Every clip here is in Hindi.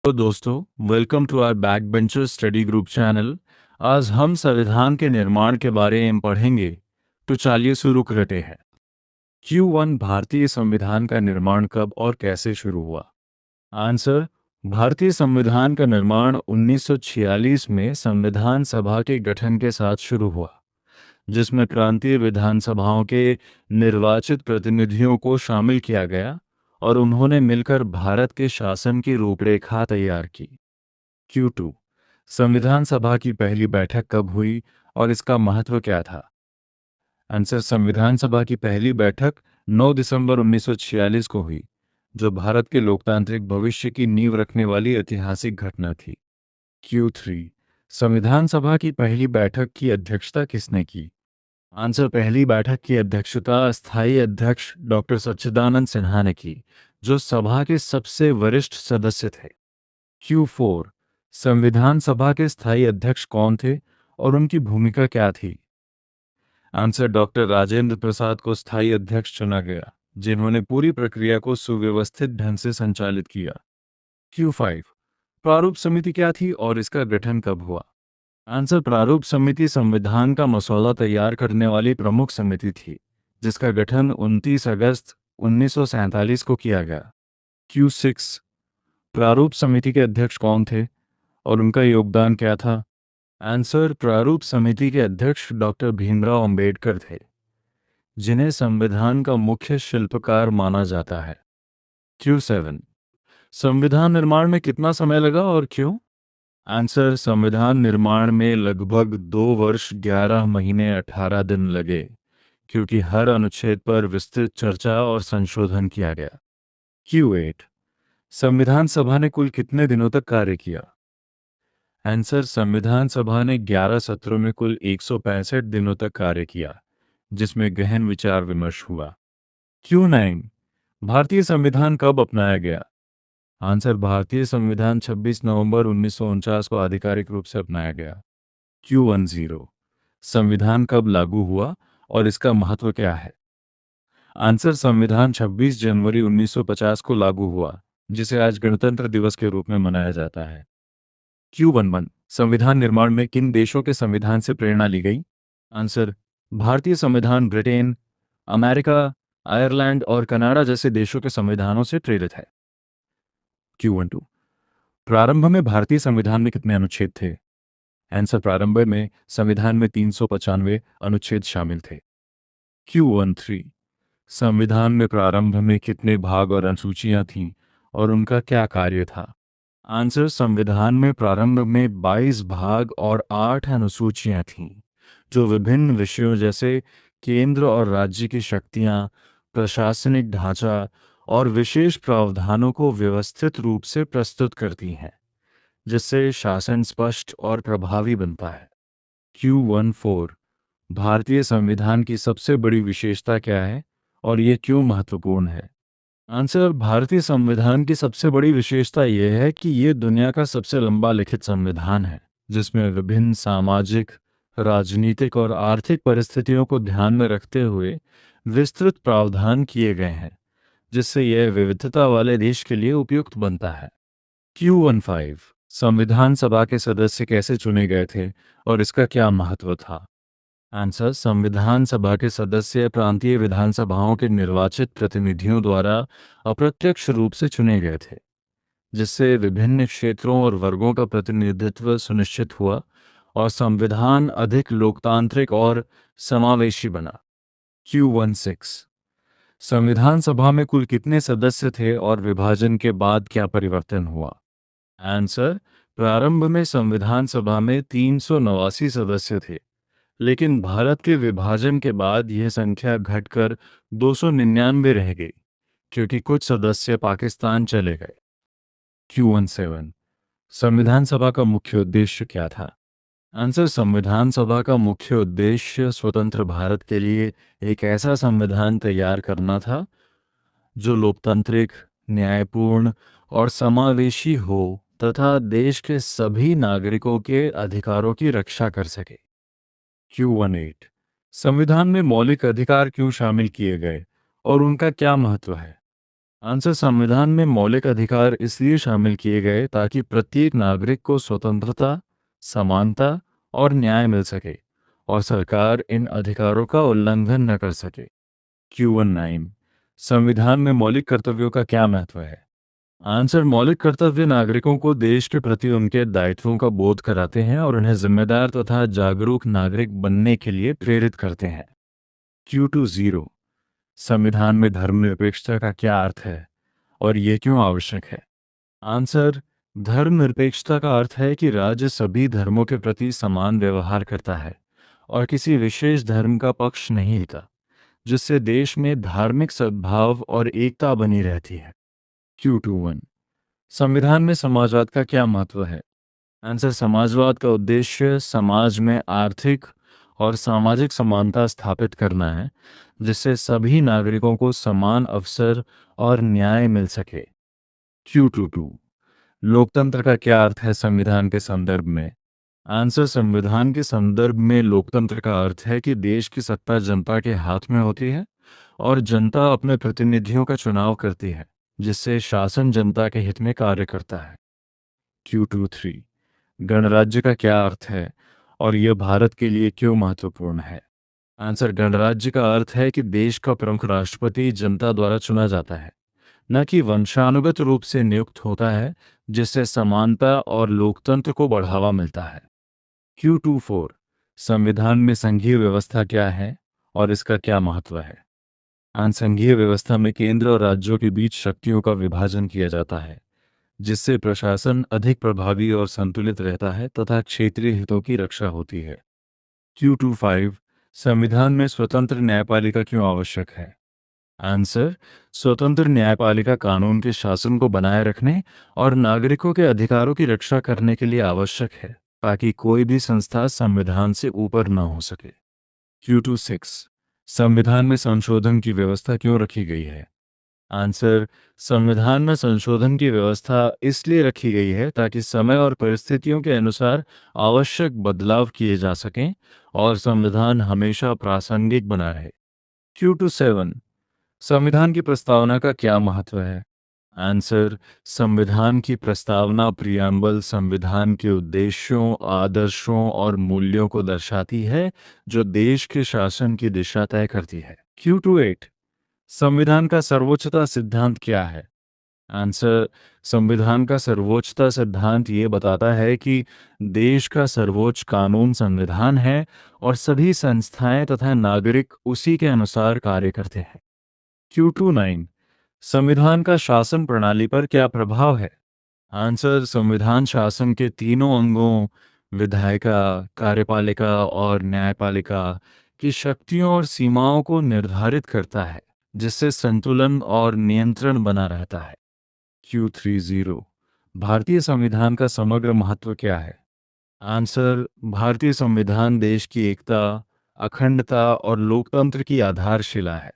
तो दोस्तों, welcome to our back bencher study group channel. आज हम संविधान के निर्माण के बारे में पढ़ेंगे। तो चलिए शुरू करते हैं। Q1 भारतीय संविधान का निर्माण कब और कैसे शुरू हुआ? आंसर, भारतीय संविधान का निर्माण 1946 में संविधान सभा के गठन के साथ शुरू हुआ, जिसमें प्रांतीय विधानसभाओं के निर्वाचित प्रतिनिधियों को शामिल किया गया और उन्होंने मिलकर भारत के शासन की रूपरेखा तैयार की। Q2 संविधान सभा की पहली बैठक कब हुई और इसका महत्व क्या था? आंसर, संविधान सभा की पहली बैठक 9 दिसंबर 1946 को हुई, जो भारत के लोकतांत्रिक भविष्य की नींव रखने वाली ऐतिहासिक घटना थी। Q3 संविधान सभा की पहली बैठक की अध्यक्षता किसने की? आंसर, पहली बैठक की अध्यक्षता अस्थायी अध्यक्ष डॉक्टर सच्चिदानंद सिन्हा ने की, जो सभा के सबसे वरिष्ठ सदस्य थे। Q4 संविधान सभा के स्थायी अध्यक्ष कौन थे और उनकी भूमिका क्या थी? आंसर, डॉक्टर राजेंद्र प्रसाद को स्थायी अध्यक्ष चुना गया, जिन्होंने पूरी प्रक्रिया को सुव्यवस्थित ढंग से संचालित किया। Q5 प्रारूप समिति क्या थी और इसका गठन कब हुआ? आंसर, प्रारूप समिति संविधान का मसौदा तैयार करने वाली प्रमुख समिति थी, जिसका गठन 29 अगस्त 1947 को किया गया। Q6 प्रारूप समिति के अध्यक्ष कौन थे और उनका योगदान क्या था? आंसर, प्रारूप समिति के अध्यक्ष डॉक्टर भीमराव अंबेडकर थे, जिन्हें संविधान का मुख्य शिल्पकार माना जाता है। Q7 संविधान निर्माण में कितना समय लगा और क्यों? आंसर, संविधान निर्माण में लगभग 2 वर्ष 11 महीने 18 दिन लगे, क्योंकि हर अनुच्छेद पर विस्तृत चर्चा और संशोधन किया गया। Q8 संविधान सभा ने कुल कितने दिनों तक कार्य किया? आंसर, संविधान सभा ने 11 सत्रों में कुल 165 दिनों तक कार्य किया, जिसमें गहन विचार विमर्श हुआ। Q9 भारतीय संविधान कब अपनाया गया? आंसर, भारतीय संविधान 26 नवंबर 1949 को आधिकारिक रूप से अपनाया गया। Q10 संविधान कब लागू हुआ और इसका महत्व क्या है? आंसर, संविधान 26 जनवरी 1950 को लागू हुआ, जिसे आज गणतंत्र दिवस के रूप में मनाया जाता है। Q11 संविधान निर्माण में किन देशों के संविधान से प्रेरणा ली गई? आंसर, भारतीय संविधान ब्रिटेन, अमेरिका, आयरलैंड और कनाडा जैसे देशों के संविधानों से प्रेरित है। Q12 प्रारंभ में भारतीय संविधान में कितने अनुच्छेद थे? आंसर, प्रारंभ में संविधान में 395 अनुच्छेद शामिल थे। Q13 संविधान में प्रारंभ में कितने भाग और अनुसूचियां थीं और उनका क्या कार्य था? आंसर, संविधान में प्रारंभ में 22 भाग और 8 अनुसूचियां थीं, जो विभिन्न विषयों जैसे केंद्र और राज्य की शक्तियां, प्रशासनिक ढांचा और विशेष प्रावधानों को व्यवस्थित रूप से प्रस्तुत करती हैं, जिससे शासन स्पष्ट और प्रभावी बनता है। Q14 भारतीय संविधान की सबसे बड़ी विशेषता क्या है और ये क्यों महत्वपूर्ण है? आंसर, भारतीय संविधान की सबसे बड़ी विशेषता यह है कि ये दुनिया का सबसे लंबा लिखित संविधान है, जिसमें विभिन्न सामाजिक, राजनीतिक और आर्थिक परिस्थितियों को ध्यान में रखते हुए विस्तृत प्रावधान किए गए हैं, जिससे यह विविधता वाले देश के लिए उपयुक्त बनता है। Q15 संविधान सभा के सदस्य कैसे चुने गए थे और इसका क्या महत्व था? आंसर, संविधान सभा के सदस्य प्रांतीय विधानसभाओं के निर्वाचित प्रतिनिधियों द्वारा अप्रत्यक्ष रूप से चुने गए थे, जिससे विभिन्न क्षेत्रों और वर्गों का प्रतिनिधित्व सुनिश्चित हुआ और संविधान अधिक लोकतांत्रिक और समावेशी बना। Q16 संविधान सभा में कुल कितने सदस्य थे और विभाजन के बाद क्या परिवर्तन हुआ? आंसर, प्रारंभ में संविधान सभा में 389 सदस्य थे, लेकिन भारत के विभाजन के बाद यह संख्या घटकर 299 रह गई, क्योंकि कुछ सदस्य पाकिस्तान चले गए। Q17 संविधान सभा का मुख्य उद्देश्य क्या था? आंसर, संविधान सभा का मुख्य उद्देश्य स्वतंत्र भारत के लिए एक ऐसा संविधान तैयार करना था जो लोकतांत्रिक, न्यायपूर्ण और समावेशी हो तथा देश के सभी नागरिकों के अधिकारों की रक्षा कर सके। Q18 संविधान में मौलिक अधिकार क्यों शामिल किए गए और उनका क्या महत्व है? आंसर, संविधान में मौलिक अधिकार इसलिए शामिल किए गए ताकि प्रत्येक नागरिक को स्वतंत्रता, समानता और न्याय मिल सके और सरकार इन अधिकारों का उल्लंघन न कर सके। Q19, संविधान में मौलिक कर्तव्यों का क्या महत्व है? आंसर, मौलिक कर्तव्य नागरिकों को देश के प्रति उनके दायित्वों का बोध कराते हैं और उन्हें जिम्मेदार तथा जागरूक नागरिक बनने के लिए प्रेरित करते हैं। Q20, संविधान में धर्मनिरपेक्षता का क्या अर्थ है और ये क्यों आवश्यक है? आंसर, धर्मनिरपेक्षता का अर्थ है कि राज्य सभी धर्मों के प्रति समान व्यवहार करता है और किसी विशेष धर्म का पक्ष नहीं लेता, जिससे देश में धार्मिक सद्भाव और एकता बनी रहती है। Q21, संविधान में समाजवाद का क्या महत्व है? आंसर, समाजवाद का उद्देश्य समाज में आर्थिक और सामाजिक समानता स्थापित करना है, जिससे सभी नागरिकों को समान अवसर और न्याय मिल सके। Q22, लोकतंत्र का क्या अर्थ है संविधान के संदर्भ में? आंसर, संविधान के संदर्भ में लोकतंत्र का अर्थ है कि देश की सत्ता जनता के हाथ में होती है और जनता अपने प्रतिनिधियों का चुनाव करती है, जिससे शासन जनता के हित में कार्य करता है। Q23, गणराज्य का क्या अर्थ है और यह भारत के लिए क्यों महत्वपूर्ण है? आंसर, गणराज्य का अर्थ है कि देश का प्रमुख राष्ट्रपति जनता द्वारा चुना जाता है, न कि वंशानुगत रूप से नियुक्त होता है, जिससे समानता और लोकतंत्र को बढ़ावा मिलता है। Q24, संविधान में संघीय व्यवस्था क्या है और इसका क्या महत्व है? संघीय व्यवस्था में केंद्र और राज्यों के बीच शक्तियों का विभाजन किया जाता है, जिससे प्रशासन अधिक प्रभावी और संतुलित रहता है तथा क्षेत्रीय हितों की रक्षा होती है। Q25, संविधान में स्वतंत्र न्यायपालिका क्यों आवश्यक है? आंसर, स्वतंत्र न्यायपालिका कानून के शासन को बनाए रखने और नागरिकों के अधिकारों की रक्षा करने के लिए आवश्यक है, ताकि कोई भी संस्था संविधान से ऊपर न हो सके। Q26, संविधान में संशोधन की व्यवस्था क्यों रखी गई है? आंसर, संविधान में संशोधन की व्यवस्था इसलिए रखी गई है ताकि समय और परिस्थितियों के अनुसार आवश्यक बदलाव किए जा सकें और संविधान हमेशा प्रासंगिक बना रहे। Q27, संविधान की प्रस्तावना का क्या महत्व है? आंसर, संविधान की प्रस्तावना प्रियम्बल संविधान के उद्देश्यों, आदर्शों और मूल्यों को दर्शाती है, जो देश के शासन की दिशा तय करती है। Q28, संविधान का सर्वोच्चता सिद्धांत क्या है? आंसर, संविधान का सर्वोच्चता सिद्धांत ये बताता है कि देश का सर्वोच्च कानून संविधान है और सभी संस्थाएं तथा नागरिक उसी के अनुसार कार्य करते हैं। Q29, संविधान का शासन प्रणाली पर क्या प्रभाव है? आंसर, संविधान शासन के तीनों अंगों विधायिका, कार्यपालिका और न्यायपालिका की शक्तियों और सीमाओं को निर्धारित करता है, जिससे संतुलन और नियंत्रण बना रहता है। Q30, भारतीय संविधान का समग्र महत्व क्या है? आंसर, भारतीय संविधान देश की एकता, अखंडता और लोकतंत्र की आधारशिला है,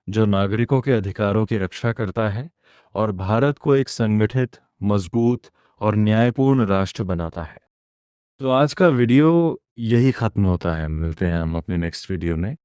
जो नागरिकों के अधिकारों की रक्षा करता है और भारत को एक संगठित, मजबूत और न्यायपूर्ण राष्ट्र बनाता है। तो आज का वीडियो यही खत्म होता है। मिलते हैं हम अपने नेक्स्ट वीडियो में।